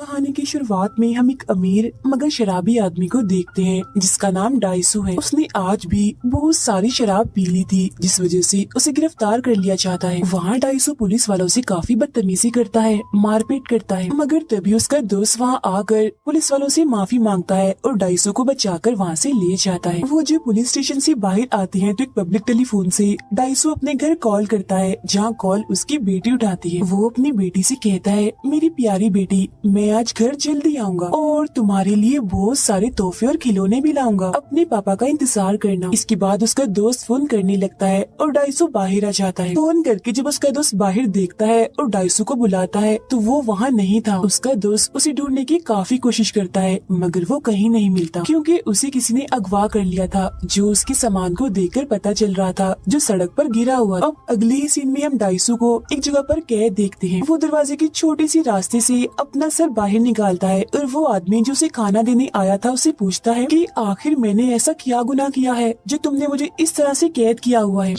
कहानी की शुरुआत में हम एक अमीर मगर शराबी आदमी को देखते हैं जिसका नाम डाइसू है। उसने आज भी बहुत सारी शराब पी ली थी जिस वजह से उसे गिरफ्तार कर लिया जाता है। वहाँ डाइसू पुलिस वालों से काफी बदतमीजी करता है, मारपीट करता है, मगर तभी उसका दोस्त वहाँ आकर पुलिस वालों से माफी मांगता है और डाइसू को बचाकर वहाँ से ले जाता है। वो जब पुलिस स्टेशन से बाहर आते हैं तो एक पब्लिक टेलीफोन से डाइसू अपने घर कॉल करता है, जहाँ कॉल उसकी बेटी उठाती है। वो अपनी बेटी से कहता है, मेरी प्यारी बेटी, मैं आज घर जल्दी आऊंगा और तुम्हारे लिए बहुत सारे तोहफे और खिलौने भी लाऊंगा, अपने पापा का इंतजार करना। इसके बाद उसका दोस्त फोन करने लगता है और डाइसू बाहर आ जाता है। फोन करके जब उसका दोस्त बाहर देखता है और डाइसू को बुलाता है तो वो वहाँ नहीं था। उसका दोस्त उसे ढूंढने की काफी कोशिश करता है मगर वो कहीं नहीं मिलता, क्योंकि उसे किसी ने अगवा कर लिया था जो उसके सामान को देखकर पता चल रहा था, जो सड़क पर गिरा हुआ। अब अगले ही सीन में हम डाइसू को एक जगह पर कैद देखते हैं। वो दरवाजे की छोटी सी रास्ते से अपना सर बाहर निकालता है और वो आदमी जो उसे खाना देने आया था उसे पूछता है कि आखिर मैंने ऐसा क्या गुनाह किया है जो तुमने मुझे इस तरह से कैद किया हुआ है।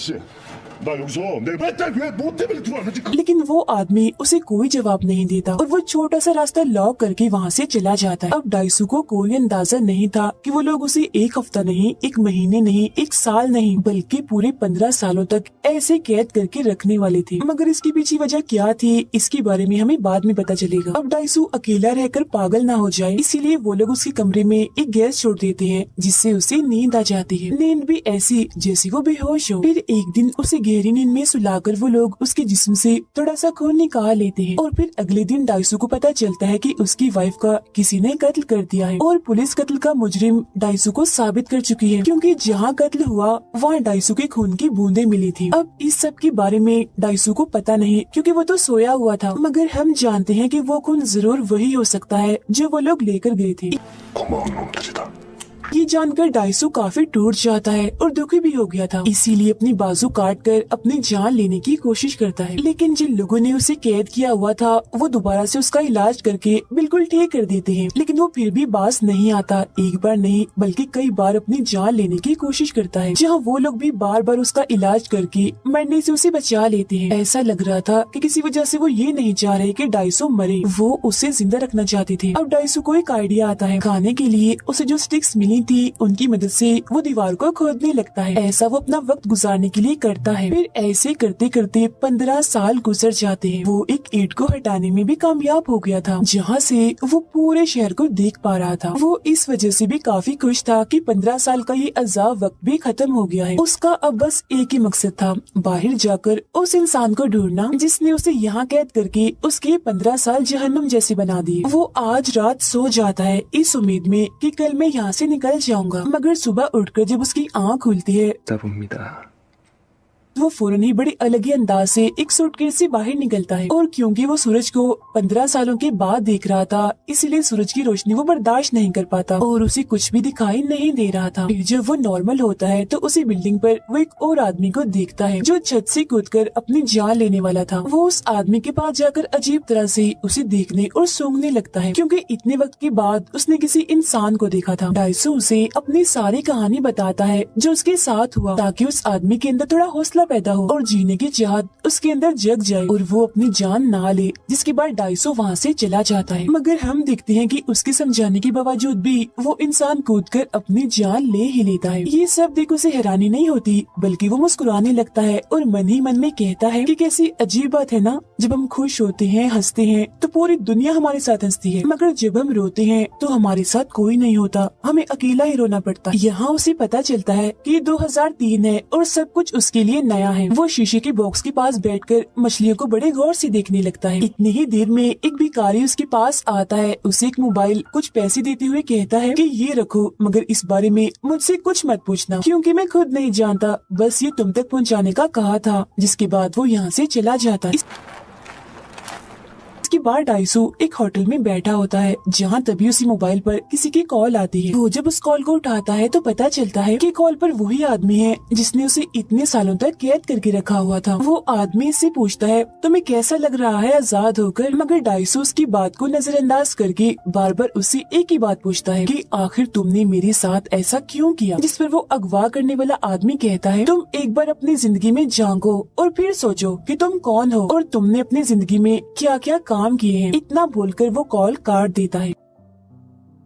나 여기서 내 맨날 왜 뭐 때문에 들어왔는지 लेकिन वो आदमी उसे कोई जवाब नहीं देता और वो छोटा सा रास्ता लॉक करके वहाँ से चला जाता है। अब डाइसू को कोई अंदाजा नहीं था कि वो लोग उसे एक हफ्ता नहीं, एक महीने नहीं, एक साल नहीं, बल्कि पूरे 15 सालों तक ऐसे कैद करके रखने वाले थे। मगर इसकी पीछे वजह क्या थी, इसके बारे में हमें बाद में पता चलेगा। अब डाइसू अकेला रहकर पागल ना हो जाए, इसीलिए वो लोग उसके कमरे में एक गैस छोड़ देते हैं जिससे उसे नींद आ जाती है। नींद भी ऐसी जैसे वो बेहोश हो। फिर एक दिन उसे गहरी नींद में सुलाकर वो लोग उसके जिस्म से थोड़ा सा खून निकाल लेते हैं और फिर अगले दिन डाइसू को पता चलता है कि उसकी वाइफ का किसी ने कत्ल कर दिया है और पुलिस कत्ल का मुजरिम डाइसू को साबित कर चुकी है, क्योंकि जहाँ कत्ल हुआ वहाँ डाइसू के खून की बूंदें मिली थी। अब इस सब के बारे में डाइसू को पता नहीं, क्योंकि वो तो सोया हुआ था, मगर हम जानते हैं कि वो खून जरूर वही हो सकता है जो वो लोग लेकर गए थे। 고마운 놈들이다. ये जानकर डाइसू काफी टूट जाता है और दुखी भी हो गया था, इसीलिए अपनी बाजू काट कर अपनी जान लेने की कोशिश करता है। लेकिन जिन लोगों ने उसे कैद किया हुआ था वो दोबारा से उसका इलाज करके बिल्कुल ठीक कर देते हैं, लेकिन वो फिर भी बाज नहीं आता। एक बार नहीं बल्कि कई बार अपनी जान लेने की कोशिश करता है, जहाँ वो लोग भी बार बार उसका इलाज करके मरने से उसे बचा लेते हैं। ऐसा लग रहा था कि किसी वजह से वो ये नहीं चाह रहे कि डाइसू मरे, वो उसे जिंदा रखना चाहते थे। अब डाइसू को एक आइडिया आता है। खाने के लिए उसे जो स्टिक्स मिली थी उनकी मदद से वो दीवार को खोदने लगता है। ऐसा वो अपना वक्त गुजारने के लिए करता है। फिर ऐसे करते करते 15 साल गुजर जाते हैं। वो एक ईंट को हटाने में भी कामयाब हो गया था, जहाँ से वो पूरे शहर को देख पा रहा था। वो इस वजह से भी काफी खुश था कि 15 साल का ये अजाब वक्त भी खत्म हो गया है। उसका अब बस एक ही मकसद था, बाहर जाकर उस इंसान को ढूंढना जिसने उसे यहाँ कैद करके उसके 15 साल जहन्नुम जैसे बना दिए। वो आज रात सो जाता है इस उम्मीद में कि कल मैं यहाँ से निकल जाऊंगा, मगर सुबह उठकर जब उसकी आँख खुलती है 봅니다. वो फौरन ही बड़ी अलग ही अंदाज से एक सूटकेस से बाहर निकलता है और क्योंकि वो सूरज को 15 सालों के बाद देख रहा था इसलिए सूरज की रोशनी वो बर्दाश्त नहीं कर पाता और उसे कुछ भी दिखाई नहीं दे रहा था। फिर जब वो नॉर्मल होता है तो उसी बिल्डिंग पर वो एक और आदमी को देखता है जो छत से कूदकर अपनी जान लेने वाला था। वो उस आदमी के पास जाकर अजीब तरह से उसे देखने और सूंघने लगता है, क्योंकि इतने वक्त के बाद उसने किसी इंसान को देखा था। डाइसू उसे अपनी सारी कहानी बताता है जो उसके साथ हुआ, ताकि उस आदमी के अंदर थोड़ा हौसला पैदा हो और जीने की चाहत उसके अंदर जग जाए और वो अपनी जान ना ले। जिसके बाद डाइसू वहाँ से चला जाता है, मगर हम देखते हैं कि उसके समझाने के बावजूद भी वो इंसान कूदकर अपनी जान ले ही लेता है। ये सब देख उसे हैरानी नहीं होती बल्कि वो मुस्कुराने लगता है और मन ही मन में कहता है कि कैसी अजीब बात है ना, जब हम खुश होते हैं, हंसते हैं तो पूरी दुनिया हमारे साथ हंसती है, मगर जब हम रोते हैं तो हमारे साथ कोई नहीं होता, हमें अकेला ही रोना पड़ता है। यहाँ उसे पता चलता है कि 2003 है और सब कुछ उसके लिए नया है। वो शीशे के बॉक्स के पास बैठकर मछलियों को बड़े गौर से देखने लगता है। इतनी ही देर में एक भिखारी उसके पास आता है, उसे एक मोबाइल कुछ पैसे देते हुए कहता है कि ये रखो, मगर इस बारे में मुझसे कुछ मत पूछना क्योंकि मैं खुद नहीं जानता, बस ये तुम तक पहुंचाने का कहा था। जिसके बाद वो यहाँ से चला जाता है। इसके बाद डाइसू एक होटल में बैठा होता है, जहाँ तभी उसी मोबाइल पर किसी की कॉल आती है। वो जब उस कॉल को उठाता है तो पता चलता है कि कॉल पर वही आदमी है जिसने उसे इतने सालों तक कैद करके रखा हुआ था। वो आदमी इससे पूछता है तुम्हें कैसा लग रहा है आजाद होकर, मगर डाइसू उसकी बात को नजरअंदाज करके बार बार उससे एक ही बात पूछता है कि आखिर तुमने मेरे साथ ऐसा क्यों किया। जिस पर वो अगवा करने वाला आदमी कहता है तुम एक बार अपनी जिंदगी में झांको और फिर सोचो कि तुम कौन हो और तुमने अपनी जिंदगी में क्या क्या काम काम किए हैं। इतना बोलकर वो कॉल काट देता है।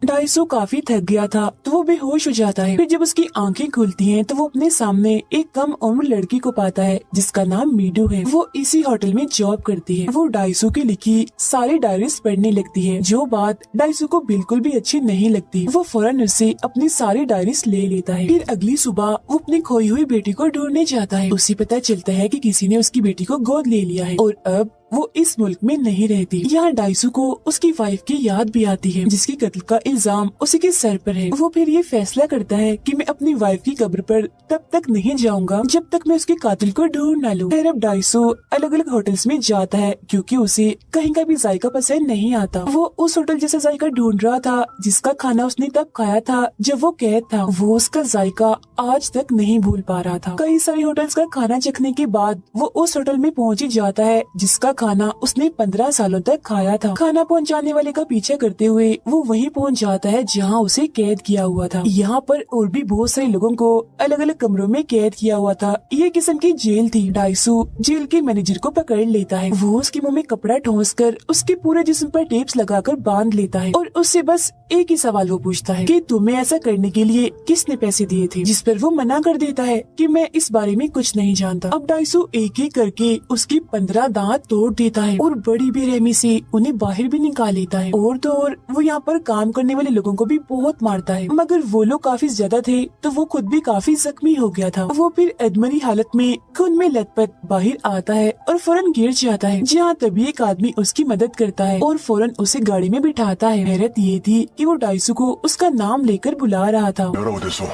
डाइसू काफी थक गया था तो वो बेहोश हो जाता है। फिर जब उसकी आंखें खुलती हैं तो वो अपने सामने एक कम उम्र लड़की को पाता है जिसका नाम मीडू है। वो इसी होटल में जॉब करती है। वो डाइसू की लिखी सारी डायरीज पढ़ने लगती है, जो बात डाइसू को बिल्कुल भी अच्छी नहीं लगती। वो फौरन उससे अपनी सारी डायरीज ले लेता है। फिर अगली सुबह वो अपनी खोई हुई बेटी को ढूंढने जाता है। उसे पता चलता है कि किसी ने उसकी बेटी को गोद ले लिया है और अब वो इस मुल्क में नहीं रहती। यहाँ डाइसू को उसकी वाइफ की याद भी आती है जिसकी कत्ल का इल्जाम उसी के सर पर है। वो फिर ये फैसला करता है कि मैं अपनी वाइफ की कब्र पर तब तक नहीं जाऊंगा जब तक मैं उसके कातिल को ढूंढ न लूं। फिर अब डाइसू अलग अलग होटल्स में जाता है क्योंकि उसे कहीं का भी जायका पसंद नहीं आता। वो उस होटल जैसा जायका ढूंढ रहा था जिसका खाना उसने तब खाया था जब वो कैद था। वो उसका जायका आज तक नहीं भूल पा रहा था। कई सारे होटल्स का खाना चखने के बाद वो उस होटल में पहुंच ही जाता है जिसका खाना उसने 15 सालों तक खाया था। खाना पहुंचाने वाले का पीछा करते हुए वो वहीं पहुंच जाता है जहां उसे कैद किया हुआ था। यहाँ पर और भी बहुत सारे लोगों को अलग अलग कमरों में कैद किया हुआ था। ये किस्म की जेल थी। डाइसू जेल के मैनेजर को पकड़ लेता है। वो उसके मुंह में कपड़ा ठोंसकर उसके पूरे जिस्म पर टेप्स लगाकर बांध लेता है और उससे बस एक ही सवाल वो पूछता है कि तुम्हें ऐसा करने के लिए किसने पैसे दिए थे, जिस पर वो मना कर देता है कि मैं इस बारे में कुछ नहीं जानता। अब डाइसू एक एक करके उसकी 15 दांत तोड़ देता है और बड़ी बेरहमी से उन्हें बाहर भी निकाल लेता है। और तो और वो यहाँ पर काम करने वाले लोगों को भी बहुत मारता है, मगर वो लोग काफी ज्यादा थे तो वो खुद भी काफी जख्मी हो गया था। वो फिर अधमरी हालत में खून में लथपथ बाहर आता है और फौरन गिर जाता है, जहाँ तभी एक आदमी उसकी मदद करता है और फौरन उसे गाड़ी में बिठाता है। हैरत ये थी कि वो डाइसू को उसका नाम लेकर बुला रहा था, 여러분 됐어.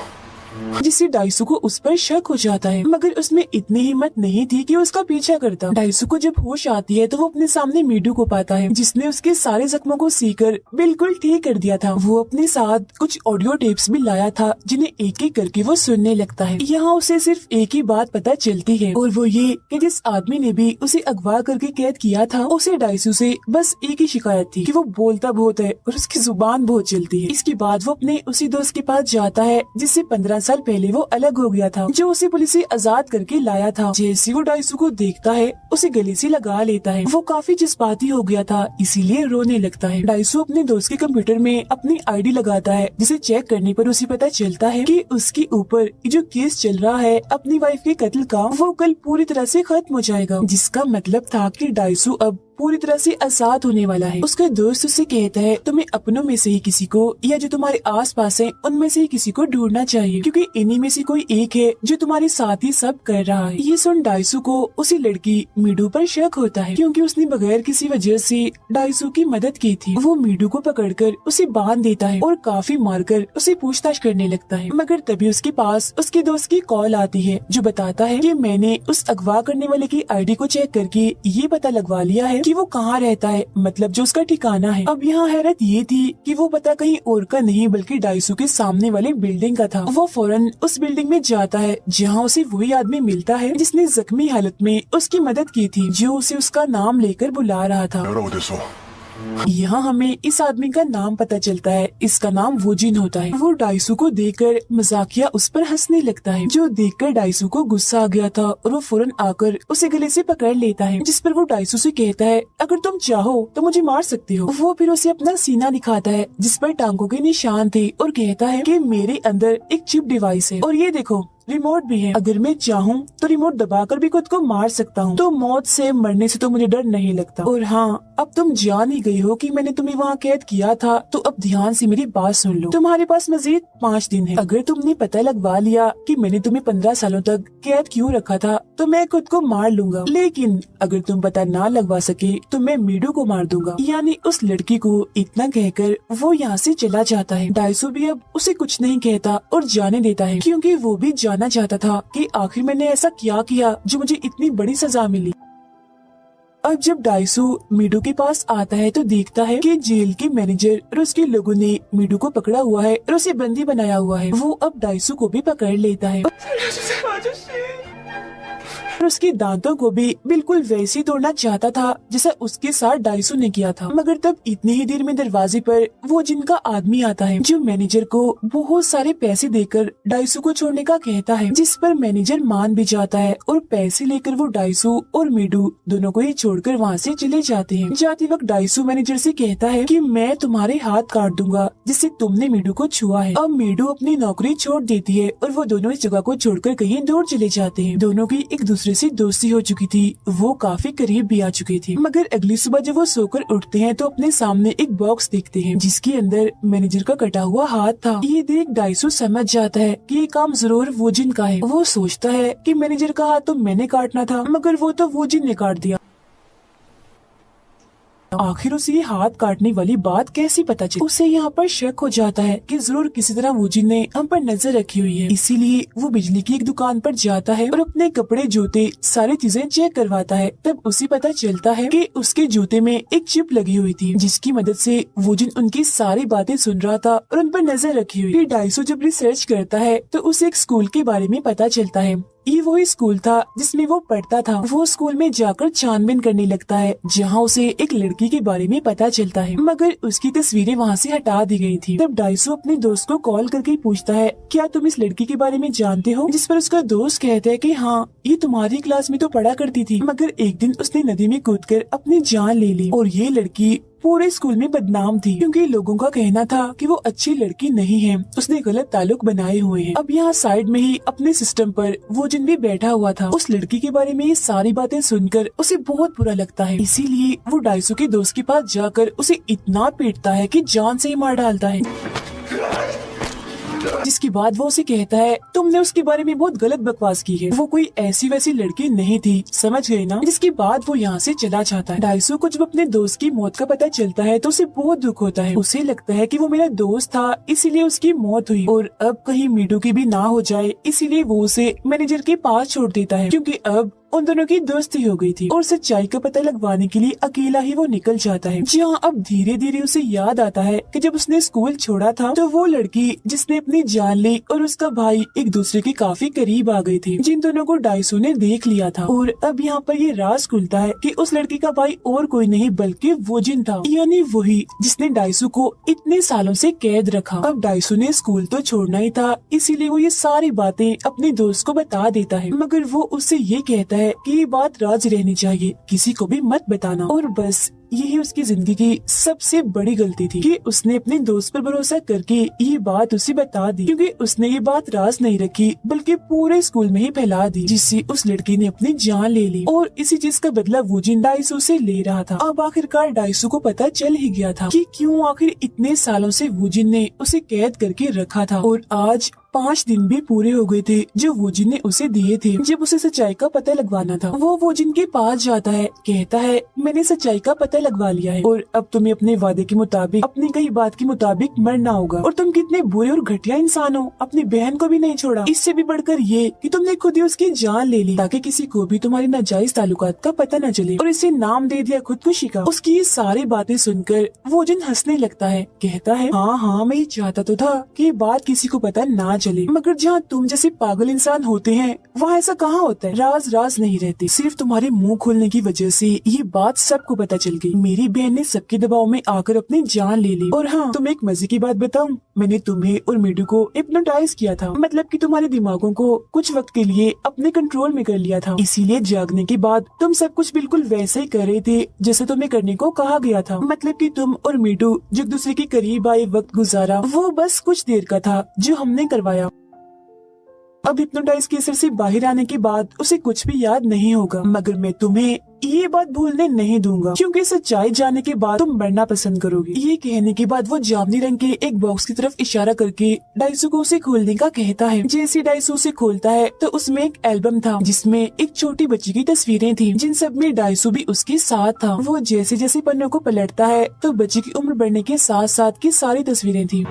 जिससे डाइसू को उस पर शक हो जाता है, मगर उसमें इतनी हिम्मत नहीं थी कि उसका पीछा करता। डाइसू को जब होश आती है तो वो अपने सामने मीडू को पाता है जिसने उसके सारे जख्मों को सीकर बिल्कुल ठीक कर दिया था। वो अपने साथ कुछ ऑडियो टेप्स भी लाया था जिन्हें एक एक करके वो सुनने लगता है। यहाँ उसे सिर्फ एक ही बात पता चलती है और वो ये कि जिस आदमी ने भी उसे अगवा करके कैद किया था उसे डाइसू से बस एक ही शिकायत थी कि वो बोलता बहुत है और उसकी जुबान बहुत चलती है। इसके बाद वो अपने उसी दोस्त के पास जाता है जिससे 15 साल पहले वो अलग हो गया था, जो उसे पुलिस से आजाद करके लाया था। जैसे वो डाइसू को देखता है उसे गले से लगा लेता है। वो काफी जज्बाती हो गया था इसीलिए रोने लगता है। डाइसू अपने दोस्त के कंप्यूटर में अपनी आईडी लगाता है जिसे चेक करने पर उसे पता चलता है कि उसके ऊपर जो केस चल रहा है अपनी वाइफ के कत्ल का, वो कल पूरी तरह से खत्म हो जाएगा, जिसका मतलब था कि डाइसू अब पूरी तरह से आजाद होने वाला है। उसका दोस्त उससे कहता है तुम्हें अपनों में से ही किसी को या जो तुम्हारे आसपास है उनमें से ही किसी को ढूंढना चाहिए क्योंकि इन्हीं में से कोई एक है जो तुम्हारे साथ ही सब कर रहा है। ये सुन डाइसू को उसी लड़की मीडू पर शक होता है क्योंकि उसने बगैर किसी वजह से डाइसू की मदद की थी। वो मीडू को पकड़कर उसे बांध देता है और काफी मारकर उसे पूछताछ करने लगता है, मगर तभी उसके पास उसके दोस्त की कॉल आती है जो बताता है कि मैंने उस अगवा करने वाले की आईडी को चेक करके ये पता लगवा लिया है कि वो कहाँ रहता है, मतलब जो उसका ठिकाना है। अब यहाँ हैरत ये थी कि वो पता कहीं और का नहीं बल्कि डाइसू के सामने वाले बिल्डिंग का था। वो फौरन उस बिल्डिंग में जाता है जहाँ उसे वही आदमी मिलता है जिसने जख्मी हालत में उसकी मदद की थी, जो उसे उसका नाम लेकर बुला रहा था। 여러분 됐어. यहाँ हमें इस आदमी का नाम पता चलता है, इसका नाम वोजिन होता है। वो डाइसू को देखकर मजाकिया उस पर हंसने लगता है, जो देखकर डाइसू को गुस्सा आ गया था और वो फौरन आकर उसे गले से पकड़ लेता है, जिस पर वो डाइसू से कहता है अगर तुम चाहो तो मुझे मार सकती हो। वो फिर उसे अपना सीना दिखाता है जिस पर टांगों के निशान थे और कहता है कि मेरे अंदर एक चिप डिवाइस है और ये देखो रिमोट भी है, अगर मैं चाहूँ तो रिमोट दबाकर भी खुद को मार सकता हूँ। तो मौत से मरने से तो मुझे डर नहीं लगता। और हाँ, अब तुम जान ही गई हो कि मैंने तुम्हें वहाँ कैद किया था, तो अब ध्यान से मेरी बात सुन लो। तुम्हारे पास मजीद 5 दिन है। अगर तुमने पता लगवा लिया कि मैंने तुम्हें 15 सालों तक कैद क्यों रखा था तो मैं खुद को मार लूंगा, लेकिन अगर तुम पता ना लगवा सके तो मैं मीडू को मार दूंगा, यानी उस लड़की को। इतना कहकर वो यहाँ से चला जाता है। डाइसू भी अब उसे कुछ नहीं कहता और जाने देता है क्योंकि वो भी जानना चाहता था कि आखिर मैंने ऐसा क्या किया जो मुझे इतनी बड़ी सजा मिली। अब जब डाइसू मीडू के पास आता है तो देखता है कि जेल के मैनेजर और उसके लोगों ने मीडू को पकड़ा हुआ है और उसे बंदी बनाया हुआ है। वो अब डाइसू को भी पकड़ लेता है। और उसके दांतों को भी बिल्कुल वैसे ही तोड़ना चाहता था जैसा उसके साथ डाइसू ने किया था। मगर तब इतनी ही देर में दरवाजे पर वो जिनका आदमी आता है जो मैनेजर को बहुत सारे पैसे देकर डाइसू को छोड़ने का कहता है, जिस पर मैनेजर मान भी जाता है और पैसे लेकर वो डाइसू और मीडू दोनों को ही छोड़कर वहाँ से चले जाते हैं। जाते वक्त डाइसू मैनेजर से कहता है कि मैं तुम्हारे हाथ काट दूंगा जिससे तुमने मीडू को छुआ है। अब मीडू अपनी नौकरी छोड़ देती है और वो दोनों इस जगह को छोड़कर कहीं दूर चले जाते हैं। दोनों की एक दूसरे से दोस्ती हो चुकी थी, वो काफी करीब भी आ चुकी थी। मगर अगली सुबह जब वो सोकर उठते हैं तो अपने सामने एक बॉक्स देखते हैं जिसके अंदर मैनेजर का कटा हुआ हाथ था। ये देख डाइसू समझ जाता है कि ये काम जरूर वोजिन का है। वो सोचता है कि मैनेजर का हाथ तो मैंने काटना था, मगर वो तो वोजिन ने काट दिया। आखिर उसे ये हाथ काटने वाली बात कैसी पता चली? उसे यहाँ पर शक हो जाता है कि जरूर किसी तरह वोजिन ने हम पर नजर रखी हुई है। इसीलिए वो बिजली की एक दुकान पर जाता है और अपने कपड़े, जूते, सारी चीजें चेक करवाता है। तब उसे पता चलता है कि उसके जूते में एक चिप लगी हुई थी जिसकी मदद से वोजिन उनकी सारी बातें सुन रहा था और उन पर नजर रखी हुई। फिर डाइसू जब रिसर्च करता है तो उसे एक स्कूल के बारे में पता चलता है। ये वही स्कूल था जिसमें वो पढ़ता था। वो स्कूल में जाकर छानबीन करने लगता है जहाँ उसे एक लड़की के बारे में पता चलता है, मगर उसकी तस्वीरें वहाँ से हटा दी गई थी। तब डाइसू अपने दोस्त को कॉल करके पूछता है, क्या तुम इस लड़की के बारे में जानते हो? जिस पर उसका दोस्त कहता है कि हाँ, ये तुम्हारी क्लास में तो पढ़ा करती थी, मगर एक दिन उसने नदी में कूदकर अपनी जान ले ली। और ये लड़की पूरे स्कूल में बदनाम थी क्योंकि लोगों का कहना था कि वो अच्छी लड़की नहीं है, उसने गलत ताल्लुक बनाए हुए हैं। अब यहाँ साइड में ही अपने सिस्टम पर वोजिन भी बैठा हुआ था। उस लड़की के बारे में ये सारी बातें सुनकर उसे बहुत बुरा लगता है। इसीलिए वो डाइसू के दोस्त के पास जाकर उसे इतना पीटता है कि जान से ही मार डालता है। जिसके बाद वो उसे कहता है, तुमने उसके बारे में बहुत गलत बकवास की है, वो कोई ऐसी वैसी लड़की नहीं थी, समझ गए ना? जिसके बाद वो यहाँ से चला जाता है। डाइसू को जब अपने दोस्त की मौत का पता चलता है तो उसे बहुत दुख होता है। उसे लगता है कि वो मेरा दोस्त था, इसीलिए उसकी मौत हुई और अब कहीं मीडू की भी ना हो जाए, इसीलिए वो उसे मैनेजर के पास छोड़ देता है क्योंकि अब उन दोनों की दोस्ती हो गई थी। और सच्चाई का पता लगवाने के लिए अकेला ही वो निकल जाता है। जहाँ अब धीरे धीरे उसे याद आता है कि जब उसने स्कूल छोड़ा था तो वो लड़की जिसने अपनी जान ली और उसका भाई एक दूसरे के काफी करीब आ गए थे, जिन दोनों को डाइसू ने देख लिया था। और अब यहाँ पर ये राज खुलता है कि उस लड़की का भाई और कोई नहीं बल्कि वोजिन था, यानी वही जिसने डाइसू को इतने सालों से कैद रखा। अब डाइसू ने स्कूल तो छोड़ना ही था, इसीलिए वो ये सारी बातें अपने दोस्त को बता देता है, मगर वो उससे ये कहता है कि ये बात राज रहनी चाहिए, किसी को भी मत बताना। और बस यही उसकी जिंदगी की सबसे बड़ी गलती थी कि उसने अपने दोस्त पर भरोसा करके ये बात उसे बता दी, क्योंकि उसने ये बात राज नहीं रखी बल्कि पूरे स्कूल में ही फैला दी, जिससे उस लड़की ने अपनी जान ले ली। और इसी चीज का बदला वोजिन डाइसू से ले रहा था। अब आखिरकार डाइसू को पता चल ही गया था कि क्यों आखिर इतने सालों से वोजिन ने उसे कैद करके रखा था। और आज 5 दिन भी पूरे हो गए थे जो वोजिन ने उसे दिए थे जब उसे सच्चाई का पता लगवाना था। वो वोजिन के पास जाता है, कहता है, मैंने सच्चाई का पता लगवा लिया है और अब तुम्हें अपने वादे के मुताबिक, अपनी कही बात के मुताबिक मरना होगा। और तुम कितने बुरे और घटिया इंसान हो, अपनी बहन को भी नहीं छोड़ा। इससे भी बढ़कर ये कि तुमने खुद ही उसकी जान ले ली ताकि किसी को भी तुम्हारी नाजायज ताल्लुकात का पता न चले, और इसे नाम दे दिया खुदकुशी का। उसकी ये सारी बातें सुनकर वोजिन हंसने लगता है, कहता है, हाँ, मैं ये चाहता तो था कि ये बात किसी को पता ना चले, मगर जहाँ तुम जैसे पागल इंसान होते हैं वहाँ ऐसा कहाँ होता है। राज नहीं रहते, सिर्फ तुम्हारे मुंह खोलने की वजह से ये बात सबको पता चल गई। मेरी बहन ने सबके दबाव में आकर अपनी जान ले ली। और हाँ, तुम्हें एक मजे की बात बताऊं, मैंने तुम्हें और मीडू को हिप्नोटाइज किया था, मतलब कि तुम्हारे दिमागों को कुछ वक्त के लिए अपने कंट्रोल में कर लिया था। इसीलिए जागने के बाद तुम सब कुछ बिल्कुल वैसे ही कर रहे थे जैसे तुम्हें करने को कहा गया था। मतलब कि तुम और मीडू जो एक दूसरे के करीब आए वक्त गुजारा, वो बस कुछ देर का था जो हमने करवाया। अब हिप्नोटाइज के असर से बाहर आने के बाद उसे कुछ भी याद नहीं होगा, मगर मैं तुम्हें ये बात भूलने नहीं दूंगा क्योंकि सच्चाई जानने के बाद तुम मरना पसंद करोगे। ये कहने के बाद वो जामुनी रंग के एक बॉक्स की तरफ इशारा करके डाइसू को उसे खोलने का कहता है। जैसे डाइसू उसे खोलता है तो उसमें एक एल्बम था जिसमें एक छोटी बच्ची की तस्वीरें थी, जिन सब में डाइसू भी उसके साथ था। वो जैसे जैसे पन्नों को पलटता है तो बच्ची की उम्र बढ़ने के साथ साथ की सारी तस्वीरें थी।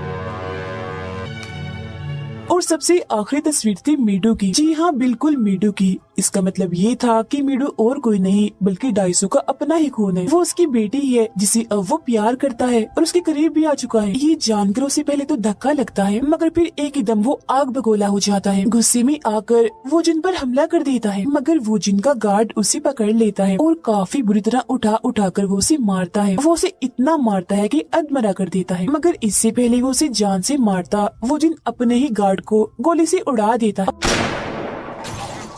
और सबसे आखिरी तस्वीर थी मीडू की। जी हाँ, बिल्कुल मीडू की, इसका मतलब ये था कि मीडू और कोई नहीं बल्कि डाइसू का अपना ही खून है। वो उसकी बेटी ही है जिसे अब वो प्यार करता है और उसके करीब भी आ चुका है। ये जानकर उसे पहले तो धक्का लगता है, मगर फिर एक ही दम वो आग बगोला हो जाता है। गुस्से में आकर वो जिन पर हमला कर देता है, मगर वो जिन का गार्ड उसे पकड़ लेता है और काफी बुरी तरह उठा कर वो उसे मारता है। वो उसे इतना मारता है कि अधमरा कर देता है, मगर इससे पहले वो उसे जान से मारता वो जिन अपने ही गार्ड को गोली से उड़ा देता है।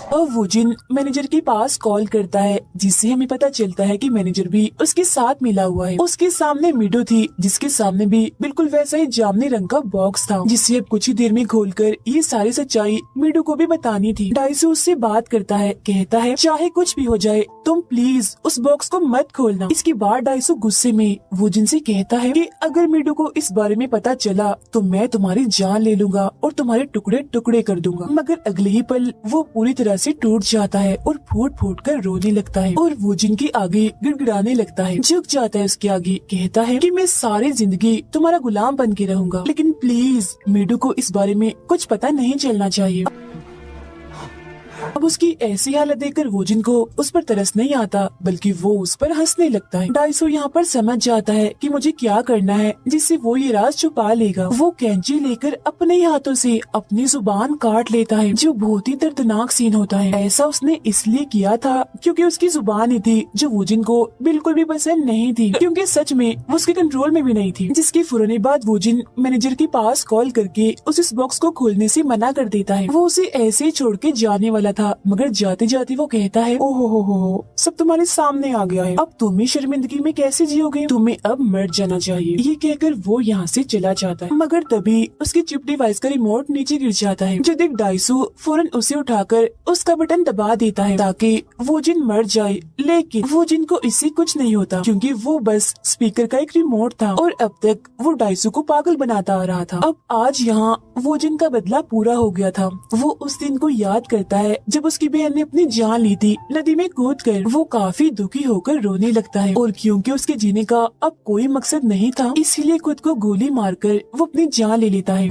अब वो जिन मैनेजर के पास कॉल करता है, जिससे हमें पता चलता है कि मैनेजर भी उसके साथ मिला हुआ है। उसके सामने मीडू थी, जिसके सामने भी बिल्कुल वैसा ही जामुनी रंग का बॉक्स था, जिसे अब कुछ ही देर में खोलकर ये सारी सच्चाई मीडू को भी बतानी थी। डाइसू उससे बात करता है, कहता है चाहे कुछ भी हो जाए तुम प्लीज उस बॉक्स को मत खोलना। इसके बाद डाइसू गुस्से में वो जिन से कहता है कि अगर मीडू को इस बारे में पता चला तो मैं तुम्हारी जान ले लूंगा और तुम्हारे टुकड़े टुकड़े कर दूंगा। मगर अगले ही पल वो पूरी तरह से टूट जाता है और फूट फूट कर रोने लगता है और वो जिनकी आगे गिड़गिड़ाने लगता है, झुक जाता है उसके आगे, कहता है कि मैं सारी जिंदगी तुम्हारा गुलाम बन के रहूंगा, लेकिन प्लीज मीडू को इस बारे में कुछ पता नहीं चलना चाहिए। अब उसकी ऐसी हालत देखकर वो जिनको उस पर तरस नहीं आता बल्कि वो उस पर हंसने लगता है। डाइसू यहाँ पर समझ जाता है कि मुझे क्या करना है जिससे वो ये राज छुपा लेगा। वो कैंची लेकर अपने ही हाथों से अपनी जुबान काट लेता है, जो बहुत ही दर्दनाक सीन होता है। ऐसा उसने इसलिए किया था क्योंकि उसकी जुबान ही थी जो वो जिनको बिल्कुल भी पसंद नहीं थी, क्योंकि सच में वो उसके कंट्रोल में भी नहीं थी। जिसके फौरन बाद वो जिन मैनेजर के पास कॉल करके उस बॉक्स को खोलने से मना कर देता है। वो उसे ऐसे ही छोड़ के जाने वाला था, मगर जाते जाते वो कहता है ओहो हो सब तुम्हारे सामने आ गया है, अब तुम ही शर्मिंदगी में कैसे जियोगे, तुम्हें अब मर जाना चाहिए। ये कहकर वो यहाँ से चला जाता है, मगर तभी उसकी चिप डिवाइस का रिमोट नीचे गिर जाता है, जो देख डाइसू फौरन उसे उठाकर उसका बटन दबा देता है ताकि वो जिन मर जाए। लेकिन वो जिन को इससे कुछ नहीं होता क्योंकि वो बस स्पीकर का एक रिमोट था और अब तक वो डाइसू को पागल बनाता आ रहा था। अब आज यहाँ वो जिन का बदला पूरा हो गया था। वो उस दिन को याद करता है जब उसकी बहन ने अपनी जान ली थी नदी में कूदकर। वो काफी दुखी होकर रोने लगता है और क्योंकि उसके जीने का अब कोई मकसद नहीं था, इसीलिए खुद को गोली मारकर वो अपनी जान ले लेता है।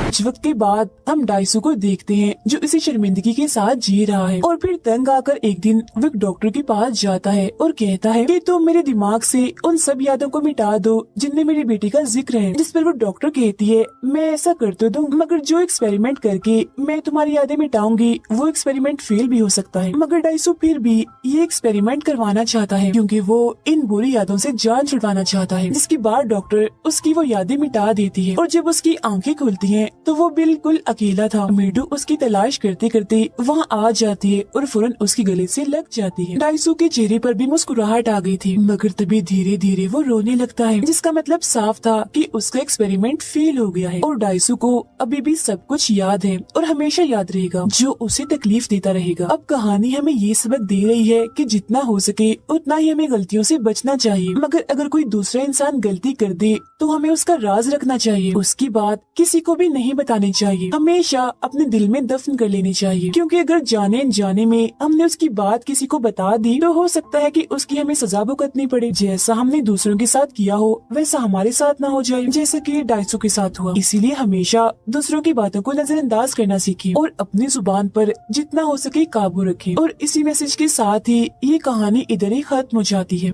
कुछ वक्त के बाद हम डाइसू को देखते हैं जो इसी शर्मिंदगी के साथ जी रहा है और फिर तंग आकर एक दिन वो एक डॉक्टर के पास जाता है और कहता है कि तुम मेरे दिमाग से उन सब यादों को मिटा दो जिनमें मेरी बेटी का जिक्र है। जिस पर वो डॉक्टर कहती है मैं ऐसा कर तो दूं, मगर जो एक्सपेरिमेंट करके मैं तुम्हारी यादें मिटाऊंगी वो एक्सपेरिमेंट फेल भी हो सकता है। मगर डाइसू फिर भी ये एक्सपेरिमेंट करवाना चाहता है क्योंकि वो इन बुरी यादों से जान छुड़वाना चाहता है। जिसके बाद डॉक्टर उसकी वो यादें मिटा देती है और जब उसकी आंखें खुलती हैं तो वो बिल्कुल अकेला था। मीडू उसकी तलाश करते करते वहाँ आ जाती है और फौरन उसके गले से लग जाती है। डाइसू के चेहरे पर भी मुस्कुराहट आ गई थी, मगर तभी धीरे धीरे वो रोने लगता है, जिसका मतलब साफ था कि उसका एक्सपेरिमेंट फेल हो गया है और डाइसू को अभी भी सब कुछ याद है और हमेशा याद रहेगा जो उसे तकलीफ देता रहेगा। अब कहानी हमें ये सबक दे रही है कि जितना हो सके उतना ही हमें गलतियों से बचना चाहिए, मगर अगर कोई दूसरा इंसान गलती कर दे तो हमें उसका राज रखना चाहिए, उसकी बात किसी को भी नहीं बतानी चाहिए, हमेशा अपने दिल में दफन कर लेनी चाहिए। क्योंकि अगर जाने अनजाने में हमने उसकी बात किसी को बता दी तो हो सकता है कि उसकी हमें सजा भुगतनी पड़े। जैसा हमने दूसरों के साथ किया हो वैसा हमारे साथ ना हो जाए, जैसा कि डाइसू के साथ हुआ। इसीलिए हमेशा दूसरों की बातों को नजरअंदाज करना सीखें और अपनी जुबान पर जितना हो सके काबू रखें। और इसी मैसेज के साथ ही ये कहानी इधर ही खत्म हो जाती है।